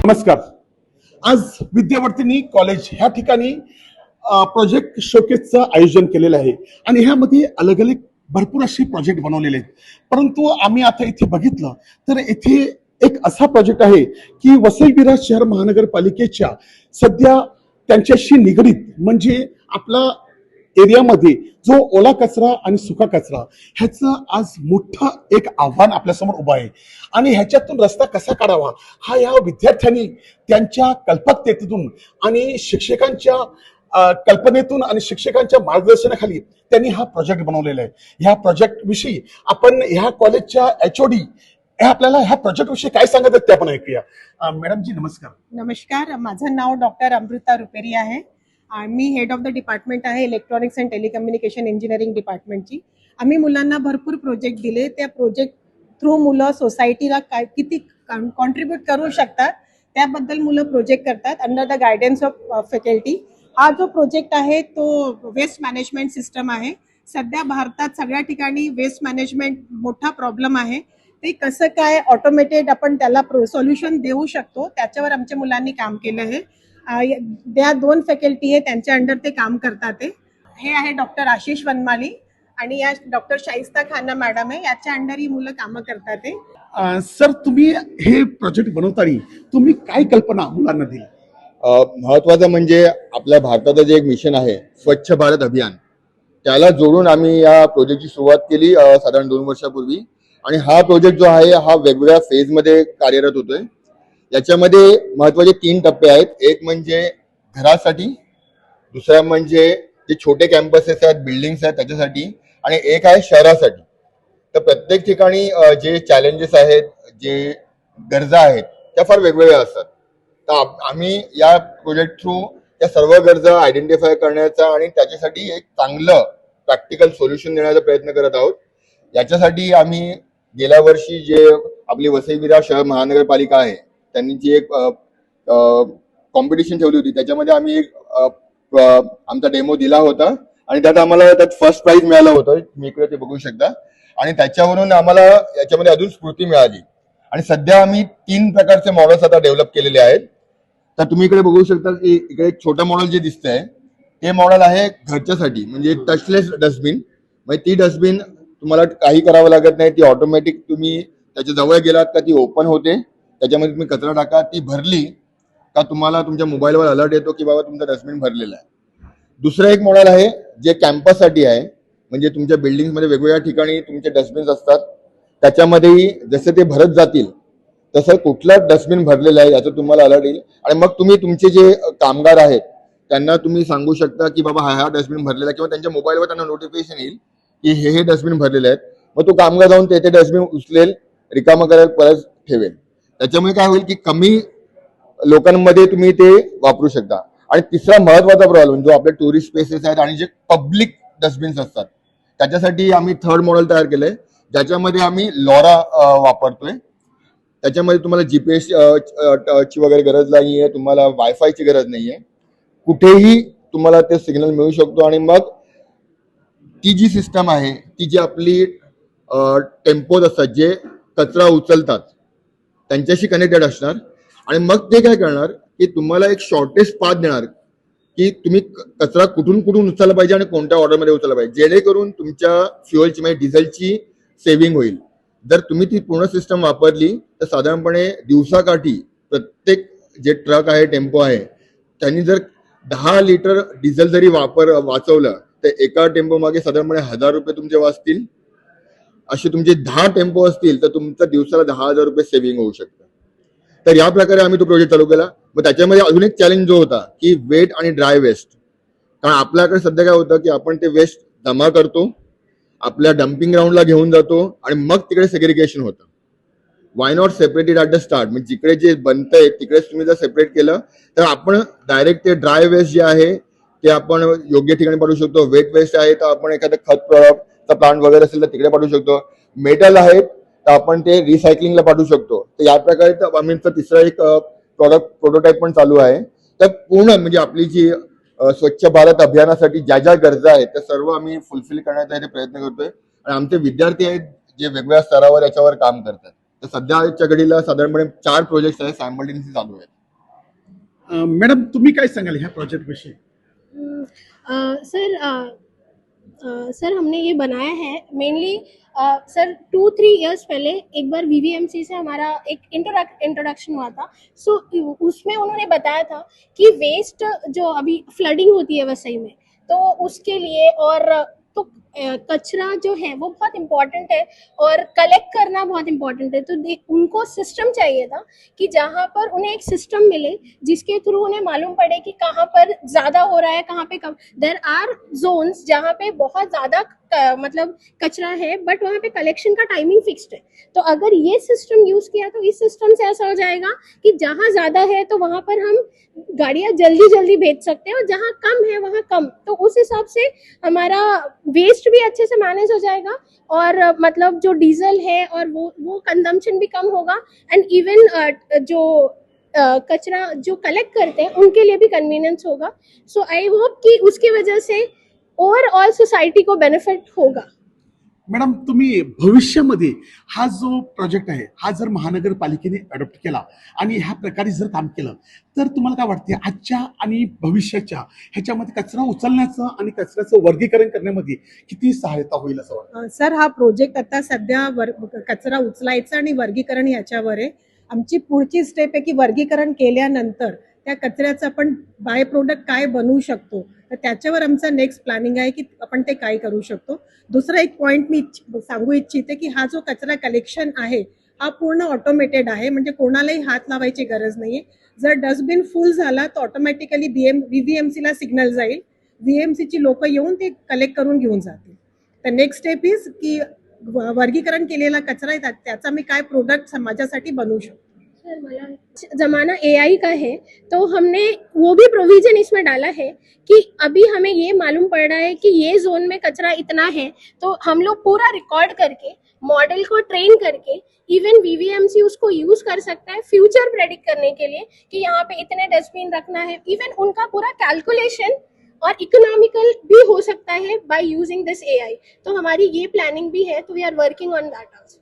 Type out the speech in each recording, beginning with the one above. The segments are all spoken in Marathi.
नमस्कार. आज विद्यावर्तिनी कॉलेज ह्या ठिकाणी प्रोजेक्ट शोकेसचं आयोजन केलेलं आहे आणि ह्यामध्ये अलग अलग भरपूर असे प्रोजेक्ट बनवलेले आहेत. परंतु आम्ही आता इथे बघितलं तर इथे एक असा प्रोजेक्ट आहे की वसई विरार शहर महानगरपालिकेच्या सध्या त्यांच्याशी निगडीत म्हणजे आपला एरियामध्ये जो ओला कचरा आणि सुका कचरा ह्याचं आज मोठं एक आव्हान आपल्यासमोर उभं आहे आणि ह्याच्यातून रस्ता कसा काढावा हा या विद्यार्थ्यांनी त्यांच्या कल्पकतेतून आणि शिक्षकांच्या कल्पनेतून आणि शिक्षकांच्या मार्गदर्शनाखाली त्यांनी हा प्रोजेक्ट बनवलेला आहे. ह्या प्रोजेक्ट विषयी आपण ह्या कॉलेजच्या एचओडी आपल्याला ह्या प्रोजेक्ट विषयी काय सांगत आहेत ते आपण ऐकूया. मॅडम जी नमस्कार. नमस्कार, माझं नाव डॉक्टर अमृता रुपेरी आहे. मी हेड ऑफ द डिपार्टमेंट आहे इलेक्ट्रॉनिक्स अँड टेलिकम्युनिकेशन इंजिनिअरिंग डिपार्टमेंटची. आम्ही मुलांना भरपूर प्रोजेक्ट दिले. त्या प्रोजेक्ट थ्रू मुलं सोसायटीला काय किती कॉन्ट्रीब्यूट करू शकतात त्याबद्दल मुलं प्रोजेक्ट करतात under the guidance of faculty. हा जो प्रोजेक्ट आहे तो वेस्ट मॅनेजमेंट सिस्टम आहे. सध्या भारतात सगळ्या ठिकाणी वेस्ट मॅनेजमेंट मोठा प्रॉब्लेम आहे. ते कसं काय ऑटोमेटेड आपण त्याला सोल्युशन देऊ शकतो त्याच्यावर आमच्या मुलांनी काम केलं आहे. त्या 2 फॅकल्टी आहे त्यांच्या अंडर ते काम करतात. हे आहे डॉक्टर आशिष वनमाली आणि या डॉक्टर शाइस्ता खाना मॅडम आहे. याच्या अंडर ही मुलं कामं करतात. सर तुम्ही हे प्रोजेक्ट बनवताना तुम्ही काय कल्पना मुलांना दिली? महत्वाचं म्हणजे आपल्या भारताचं जे एक मिशन आहे स्वच्छ भारत अभियान त्याला जोडून आम्ही या प्रोजेक्टची सुरुवात केली साधारण 2 वर्षापूर्वी. आणि हा प्रोजेक्ट जो आहे हा वेगवेगळ्या फेजमध्ये कार्यरत होतोय. याच्यामध्ये महत्वाचे 3 टप्पे आहेत. एक म्हणजे घरासाठी, दुसरा म्हणजे जे छोटे कॅम्पसेस आहेत बिल्डिंग्स आहेत त्याच्यासाठी आणि एक आहे शहरासाठी. तर प्रत्येक ठिकाणी जे चॅलेंजेस आहेत जे गरजा आहेत त्या फार वेगवेगळ्या असतात. तर आम्ही या प्रोजेक्ट थ्रू त्या सर्व गरजा आयडेंटिफाय करण्याचा आणि त्याच्यासाठी एक चांगलं प्रॅक्टिकल सोल्युशन देण्याचा प्रयत्न करत आहोत. याच्यासाठी आम्ही गेल्या वर्षी जे आपली वसई विरार शहर महानगरपालिका आहे त्यांनी जी एक कॉम्पिटिशन ठेवली होती त्याच्यामध्ये आम्ही एक आमचा डेमो दिला होता आणि त्यात आम्हाला त्यात फर्स्ट प्राइज मिळालं होतं. तुम्ही इकडे ते बघू शकता. आणि त्याच्यावरून आम्हाला याच्यामध्ये अजून स्फूर्ती मिळाली आणि सध्या आम्ही 3 प्रकारचे मॉडेल्स आता डेव्हलप केलेले आहेत. तर तुम्ही इकडे बघू शकता की इकडे एक छोटं मॉडेल जे दिसतंय ते मॉडेल आहे घरच्यासाठी म्हणजे टचलेस डस्टबिन. म्हणजे ती डस्टबिन तुम्हाला काही करावं लागत नाही. ती ऑटोमॅटिक तुम्ही त्याच्या जवळ गेलात का ती ओपन होते. त्याच्यामध्ये तुम्ही कचरा टाका, ती भरली का तुम्हाला तुमच्या मोबाईलवर अलर्ट येतो की बाबा तुमचं डस्टबिन भरलेलं आहे. दुसरं एक मॉडेल आहे जे कॅम्पससाठी आहे. म्हणजे तुमच्या बिल्डिंगमध्ये वेगवेगळ्या ठिकाणी तुमचे डस्टबिन्स असतात. त्याच्यामध्येही जसे ते भरत जातील तसं कुठलं डस्टबिन भरलेलं आहे याचं तुम्हाला अलर्ट येईल आणि मग तुम्ही तुमचे जे कामगार आहेत त्यांना तुम्ही सांगू शकता की बाबा हा डस्टबिन भरलेला आहे किंवा त्यांच्या मोबाईलवर त्यांना नोटिफिकेशन येईल की हे डस्टबिन भरलेले आहेत. मग तो कामगार जाऊन ते डस्टबिन उचलेल, रिकामं करेल, परत ठेवेल. त्याच्यामुळे काय होईल की कमी लोकांमध्ये तुम्ही ते वापरू शकता. आणि तिसरा महत्वाचा प्रॉब्लेम जो आपले टुरिस्ट स्पेसेस आहेत आणि जे पब्लिक डस्टबिन्स असतात त्याच्यासाठी आम्ही 3rd मॉडेल तयार केलंय ज्याच्यामध्ये आम्ही लॉरा वापरतोय. त्याच्यामध्ये तुम्हाला जीपीएस ची वगैरे गरज नाहीये, तुम्हाला वायफायची गरज नाहीये. कुठेही तुम्हाला ते सिग्नल मिळू शकतो आणि मग ती जी सिस्टम आहे ती जी आपली टेम्पोज असतात जे कचरा उचलतात त्यांच्याशी कनेक्टेड असणार आणि मग ते काय करणार की तुम्हाला एक शॉर्टेस्ट पाथ देणार की तुम्ही कचरा कुठून कुठून उचलला पाहिजे आणि कोणत्या ऑर्डरमध्ये उचलला पाहिजे जेणेकरून तुमच्या फ्युएलची म्हणजे डिझेलची सेव्हिंग होईल. जर तुम्ही ती पूर्ण सिस्टम वापरली तर साधारणपणे दिवसाकाठी प्रत्येक जे ट्रक आहे टेम्पो आहे त्यांनी जर 10 लिटर डिझेल जरी वाचवलं तर एका टेम्पो मागे साधारणपणे 1000 रुपये तुमचे वाचतील. असे तुमचे 10 टेम्पो असतील तर तुमचा दिवसाला 10,000 रुपये सेव्हिंग होऊ शकतं. तर या प्रकारे आम्ही तो प्रोजेक्ट चालू केला. मग त्याच्यामध्ये अजून एक चॅलेंज जो होता की वेट आणि ड्राय वेस्ट. कारण आपल्याकडे सध्या काय होतं की आपण ते वेस्ट जमा करतो, आपल्या डम्पिंग ग्राउंडला घेऊन जातो आणि मग तिकडे सेग्रिगेशन होतं. Why not separated at the start. म्हणजे जिकडे जे बनतंय तिकडेच तुम्ही जर सेपरेट केलं तर आपण डायरेक्ट ते ड्राय वेस्ट जे आहे ते आपण योग्य ठिकाणी पाठवू शकतो. वेट वेस्ट आहे तर आपण एखादं खत प्रोडक्टचा प्लांट वगैरे असेल तर तिकडे पाठवू शकतो. मेटल आहेत तर आपण ते रिसायकलिंगला पाठवू शकतो. तर या प्रकारे आम्ही तिसरा एक प्रोटोटाईप पण चालू आहे. तर पूर्ण म्हणजे आपली जी स्वच्छ भारत अभियानासाठी ज्या ज्या गरजा आहेत त्या सर्व आम्ही फुलफिल करण्याचा प्रयत्न करतोय आणि आमचे विद्यार्थी आहेत जे वेगवेगळ्या स्तरावर याच्यावर काम करतात. तर सध्याच्या घडीला साधारणपणे 4 प्रोजेक्ट्स आहेत सायमल्टेनियसली चालू आहेत. मॅडम तुम्ही काय सांगाल ह्या प्रोजेक्ट विषयी? सर हमने ये बनाया है मेनली सर 2-3 इयर्स पहले एक बार वीवीएमसी से हमारा एक इंट्रोडक्शन हुआ था। सो उसमें उन्होंने बताया था कि वेस्ट जो अभी फ्लडिंग होती है वसई में, तो उसके लिए और तो कचरा जो है वो बहुत इम्पोर्टेंट है और कलेक्ट करना बहुत इम्पोर्टेंट है। तो उनको सिस्टम चाहिए था कि जहाँ पर उन्हें एक सिस्टम मिले जिसके थ्रू उन्हें मालूम पड़े कि कहाँ पर ज़्यादा हो रहा है, कहाँ पे कम। देयर आर जोन्स जहाँ पे बहुत ज़्यादा मतलब कचरा है, बट वहाँ पे कलेक्शन का टाइमिंग फिक्स्ड है। तो अगर ये सिस्टम यूज़ किया तो इस सिस्टम से ऐसा हो जाएगा कि जहाँ ज़्यादा है तो वहाँ पर हम गाड़ियाँ जल्दी जल्दी भेज सकते हैं और जहाँ कम है वहाँ कम। तो उस हिसाब से हमारा वेस्ट भी अच्छे से मैनेज हो जाएगा और मतलब जो डीजल है और वो कंजम्पशन भी कम होगा एंड इवन जो कचरा जो कलेक्ट करते हैं उनके लिए भी कन्वीनियंस होगा। सो आई होप कि उसकी वजह से ओवरऑल सोसाइटी को बेनिफिट होगा। मॅडम तुम्ही भविष्यामध्ये हा जो प्रोजेक्ट आहे हा जर महानगरपालिकेने अडॉप्ट केला आणि ह्या प्रकारे जर काम केलं तर तुम्हाला काय वाटते आजच्या आणि भविष्याच्या ह्याच्यामध्ये कचरा उचलण्याचं आणि कचऱ्याचं वर्गीकरण करण्यामध्ये किती सहायता होईल असं वाटतं? सर हा प्रोजेक्ट आता सध्या कचरा उचलायचा आणि वर्गीकरण याच्यावर आहे. आमची पुढची स्टेप आहे की वर्गीकरण केल्यानंतर त्या कचऱ्याचं आपण बाय प्रोडक्ट काय बनवू शकतो, तर त्याच्यावर आमचं नेक्स्ट प्लॅनिंग आहे की आपण ते काय करू शकतो. दुसरा एक पॉईंट मी सांगू इच्छिते की हा जो कचरा कलेक्शन आहे हा पूर्ण ऑटोमेटेड आहे, म्हणजे कोणालाही हात लावायची गरज नाहीये. जर डस्टबिन फुल झाला तर ऑटोमॅटिकली व्हीव्हीएमसीला सिग्नल जाईल, व्हीएमसीची लोक येऊन ते कलेक्ट करून घेऊन जातील. तर नेक्स्ट स्टेप इज की वर्गीकरण केलेला कचरा आहे त्याचा मी काय प्रोडक्ट समाजासाठी बनवू शकतो. सर जमाना एआई का है तो हमने वो भी प्रोविजन इसमें डाला है कि अभी हमें ये मालूम पड़ रहा है कि ये जोन में कचरा इतना है, तो हम लोग पूरा रिकॉर्ड करके मॉडल को ट्रेन करके इवन वीवीएमसी उसको यूज कर सकता है फ्यूचर प्रेडिक्ट करने के लिए कि यहाँ पे इतने डस्टबिन रखना है। इवन उनका पूरा कैलकुलेशन और इकोनॉमिकल भी हो सकता है बाय यूजिंग दिस एआई। तो हमारी ये प्लानिंग भी है, तो we are working on that also.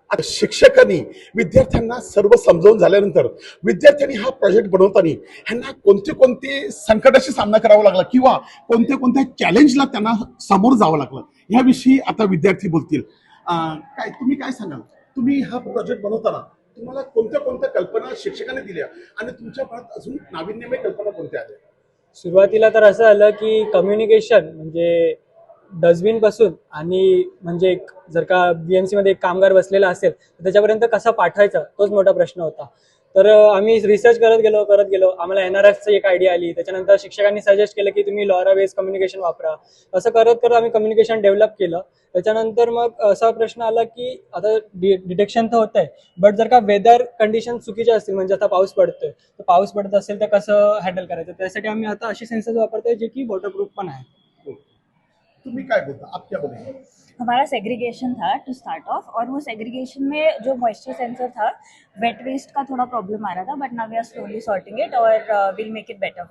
आता शिक्षकांनी विद्यार्थ्यांना सर्व समजावून झाल्यानंतर विद्यार्थ्यांनी हा प्रोजेक्ट बनवताना ह्यांना कोणते कोणते संकटाशी सामना करावा लागला किंवा कोणत्या कोणत्या चॅलेंजला त्यांना समोर जावं लागलं याविषयी आता विद्यार्थी बोलतील. काय तुम्ही काय सांगाल? तुम्ही हा प्रोजेक्ट बनवताना तुम्हाला कोणत्या कोणत्या कल्पना शिक्षकांनी दिल्या आणि तुमच्या मनात अजून नाविन्यमय कल्पना कोणत्या आल्या? सुरुवातीला तर असं आलं की कम्युनिकेशन म्हणजे डस्टबिन पासून आणि म्हणजे जर का बीएमसी मध्ये एक कामगार बसलेला असेल तर त्याच्यापर्यंत कसा पाठवायचा तोच मोठा प्रश्न होता. तर आम्ही रिसर्च करत गेलो आम्हाला एनआरएफची एक आयडिया आली. त्याच्यानंतर शिक्षकांनी सजेस्ट केलं की तुम्ही लॉरा बेस्ड कम्युनिकेशन वापरा. असं करत करत आम्ही कम्युनिकेशन डेव्हलप केलं. त्याच्यानंतर मग असा प्रश्न आला की आता डिटेक्शन तर होत आहे, बट जर का वेदर कंडिशन चुकीचे असतील म्हणजे आता पाऊस पडतोय तर पाऊस पडत असेल तर कसं हँडल करायचं, त्यासाठी आम्ही आता असे सेन्सर्स वापरतोय जे की वॉटरप्रूफ पण आहे. तुम्ही काय बोलता? आप क्या बोलेंगे? हमारा सेग्रीगेशन था टू स्टार्ट ऑफ, और वो सेग्रीगेशन में जो मॉइस्चर सेंसर था, वेट वेस्ट का थोड़ा प्रॉब्लम आ रहा था, but now we are slowly sorting it और will make it better.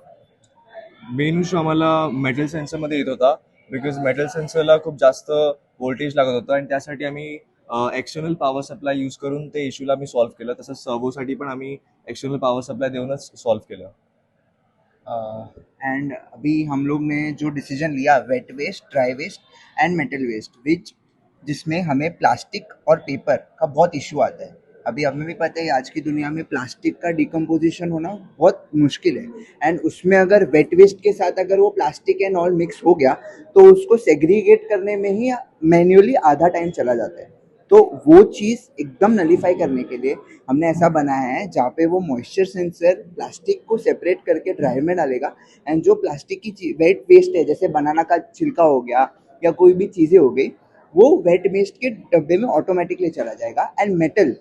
Main issue आम्हाला मेटल सेन्सरमध्ये येत होता, बिकॉज मेटल सेन्सरला खूप जास्त व्होल्टेज लागत होतं आणि त्यासाठी आम्ही एक्सटर्नल पॉवर सप्लाय यूज करून ते इशूला आम्ही सॉल्व्ह केलं. तसंच सर्वोसाठी पण आम्ही एक्सटर्नल पॉवर सप्लाय देऊनच सॉल्व्ह केलं. एंड अभी हम लोग ने जो डिसीजन लिया wet waste, dry waste and metal waste, जिसमें हमें प्लास्टिक और पेपर का बहुत इशू आता है. अभी हमें भी पता है आज की दुनिया में प्लास्टिक का डिकम्पोजिशन होना बहुत मुश्किल है, एंड उसमें अगर वेट वेस्ट के साथ अगर वो प्लास्टिक एंड ऑल मिक्स हो गया तो उसको सेग्रीगेट करने में ही मैन्युअली आधा टाइम चला जाता है. तो वो चीज़ एकदम नलीफाई करने के लिए हमने ऐसा बनाया है जहाँ पे वो मॉइस्चर सेंसर प्लास्टिक को सेपरेट करके ड्रायर में डालेगा, एंड जो प्लास्टिक की वेट वेस्ट है जैसे बनाना का छिलका हो गया या कोई भी चीज़ें हो गई वो वेट वेस्ट के डब्बे में ऑटोमेटिकली चला जाएगा. एंड मेटल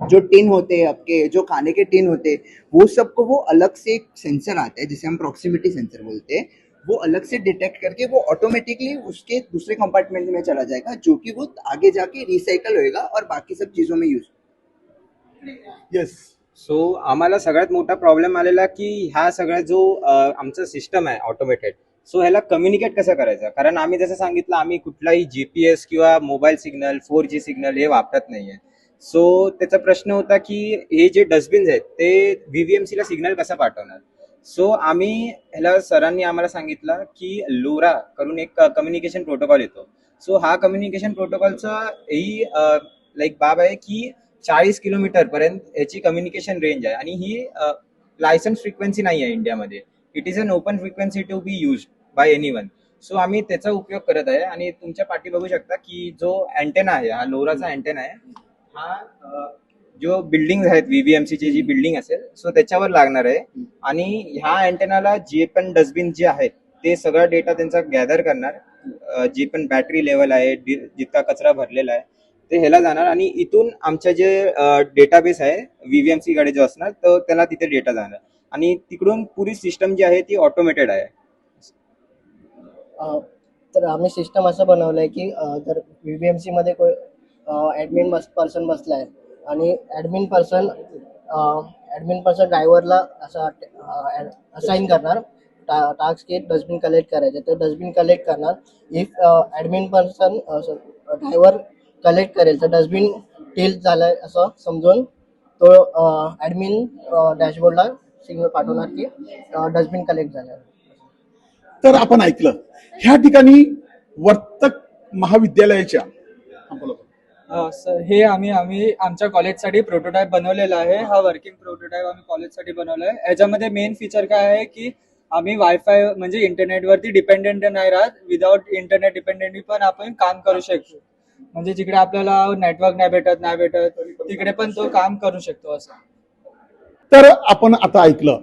जो टिन होते हैं आपके, जो खाने के टिन होते हैं, वो सबको वो अलग से एक सेंसर आता है जिसे हम प्रॉक्सिमिटी सेंसर बोलते हैं, वो अलग से डिटेक्ट करके वो ऑटोमेटिकली उसके दूसरे कंपार्टमेंट में चला जाएगा, जो कि वो आगे जाके रिसाइकल होएगा और बाकी सब चीज़ों में यूज. येस. सो आम्हाला सगळ्यात मोठा प्रॉब्लेम आलेला की ह्या सगळ्या जो आमचं सिस्टम आहे ऑटोमेटेड, सो ह्याला कम्युनिकेट कसं करायचं. कारण आम्ही जसं सांगितलं आम्ही कुठलाही GPS किंवा मोबाईल सिग्नल 4G सिग्नल हे वापरत नाहीये. सो त्याचा प्रश्न होता की हे जे डस्टबिन्स आहेत ते व्हीव्हीएमसी ला सिग्नल कसा पाठवणार. सो आम्ही ह्याला सरांनी आम्हाला सांगितलं की लोरा करून एक कम्युनिकेशन प्रोटोकॉल येतो. सो हा कम्युनिकेशन प्रोटोकॉलचा ही लाईक बाब आहे की 40 किलोमीटर पर्यंत याची कम्युनिकेशन रेंज आहे आणि ही लायसन्स फ्रिक्वेन्सी नाही आहे इंडियामध्ये. It is an open frequency to be use by anyone. So आम्ही त्याचा उपयोग करत आहे आणि तुमच्या पाठी बघू शकता की जो अँटेना आहे हा लोराचा अँटेना आहे. हा जो बिल्डिंग आहेत व्हीव्हीएमसीची जी बिल्डिंग असेल सो त्याच्यावर लागणार आहे आणि ह्या अँटेनाला जे पण डस्टबिन जे आहेत ते सगळा डेटा त्यांचा गॅदर करणार. जे पण बॅटरी लेवल आहे जितका कचरा भरलेला आहे ते ह्याला जाणार आणि इथून आमच्या जे डेटाबेस आहे व्हीव्हीएमसी कडे जो असणार तर त्याला तिथे डेटा जाणार आणि तिकडून पुरी सिस्टम जी आहे ती ऑटोमेटेड आहे. तर आम्ही सिस्टम असं बनवलंय की जर व्हीव्हीएमसी मध्ये कोण ॲडमिन पर्सन बसलाय आणि ॲडमिन पर्सन ड्रायव्हरला असं असाइन करणार टास्क की डस्टबिन कलेक्ट करायचे. तर डस्टबिन कलेक्ट करणार. If admin person driver collect करेल तर डस्टबिन टिल्ट झालंय असं समजून तो ॲडमिन डॅशबोर्डला सिग्नल पाठवणार की डस्टबिन कलेक्ट झालं. तर आपण ऐकलं ह्या ठिकाणी वर्तक महाविद्यालयाच्या सर हे आम्ही आमच्या कॉलेजसाठी प्रोटोटाईप बनवलेला आहे. हा वर्किंग प्रोटोटाईप आम्ही कॉलेजसाठी बनवला आहे. याच्यामध्ये मेन फीचर काय आहे की आम्ही वायफाय म्हणजे इंटरनेटवरती डिपेंडेंट नाही राहत. विदाउट इंटरनेट डिपेंडेंटली पण आपण काम करू शकतो. म्हणजे जिकडे आपल्याला नेटवर्क नाही भेटत तिकडे पण तो काम करू शकतो असं. तर आपण आता ऐकलं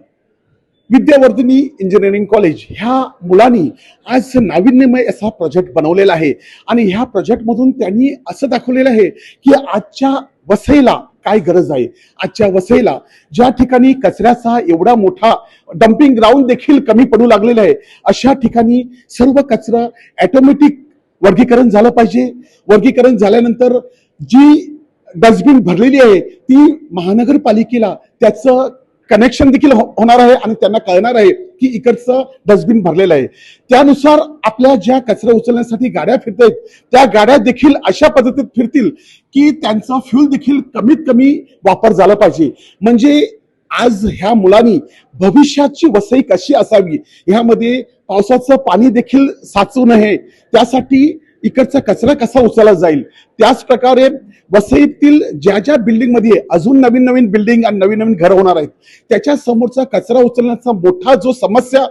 विद्यावर्धिनी इंजिनिअरिंग कॉलेज ह्या मुलांनी आज नाविन्यमय असा प्रोजेक्ट बनवलेला आहे आणि ह्या प्रोजेक्टमधून त्यांनी असं दाखवलेलं आहे की आजच्या वसईला काय गरज आहे. आजच्या वसईला ज्या ठिकाणी कचऱ्याचा एवढा मोठा डम्पिंग ग्राउंड देखील कमी पडू लागलेला आहे अशा ठिकाणी सर्व कचरा ऑटोमॅटिक वर्गीकरण झालं पाहिजे. वर्गीकरण झाल्यानंतर जी डस्टबिन भरलेली आहे ती महानगरपालिकेला त्याचं कनेक्शन देखील होणार आहे आणि त्यांना कळणार आहे की इकडचं डस्टबिन भरलेलं आहे. त्यानुसार आपल्या ज्या कचरा उचलण्यासाठी गाड्या फिरत आहेत त्या गाड्या देखील अशा पद्धतीत फिरतील की त्यांचा फ्यूल देखील कमीत कमी वापर झाला पाहिजे. म्हणजे आज ह्या मुलांनी भविष्याची वसई कशी असावी ह्यामध्ये पावसाचं पाणी देखील साचू नये त्यासाठी इकडचा कचरा कसा उचलला जाईल. त्याच प्रकारे वसईतील ज्या ज्या बिल्डिंग मध्ये अजून नवीन बिल्डिंग आणि नवीन घर होणार आहेत त्याच्या समोरचा कचरा उचलण्याचा मोठा जो समस्या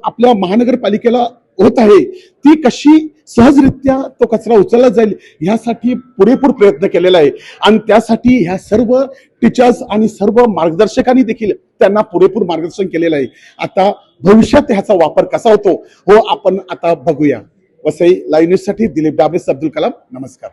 आपल्या महानगरपालिकेला होत आहे ती कशी सहजरित्या तो कचरा उचलला जाईल ह्यासाठी पुरेपूर प्रयत्न केलेला आहे आणि त्यासाठी ह्या सर्व टीचर्स आणि सर्व मार्गदर्शकांनी देखील त्यांना पुरेपूर मार्गदर्शन केलेलं आहे. आता भविष्यात ह्याचा वापर कसा होतो हो आपण आता बघूया. वसई लाईव्ह न्यूज साठी दिलीप डाबे, अब्दुल कलाम. नमस्कार.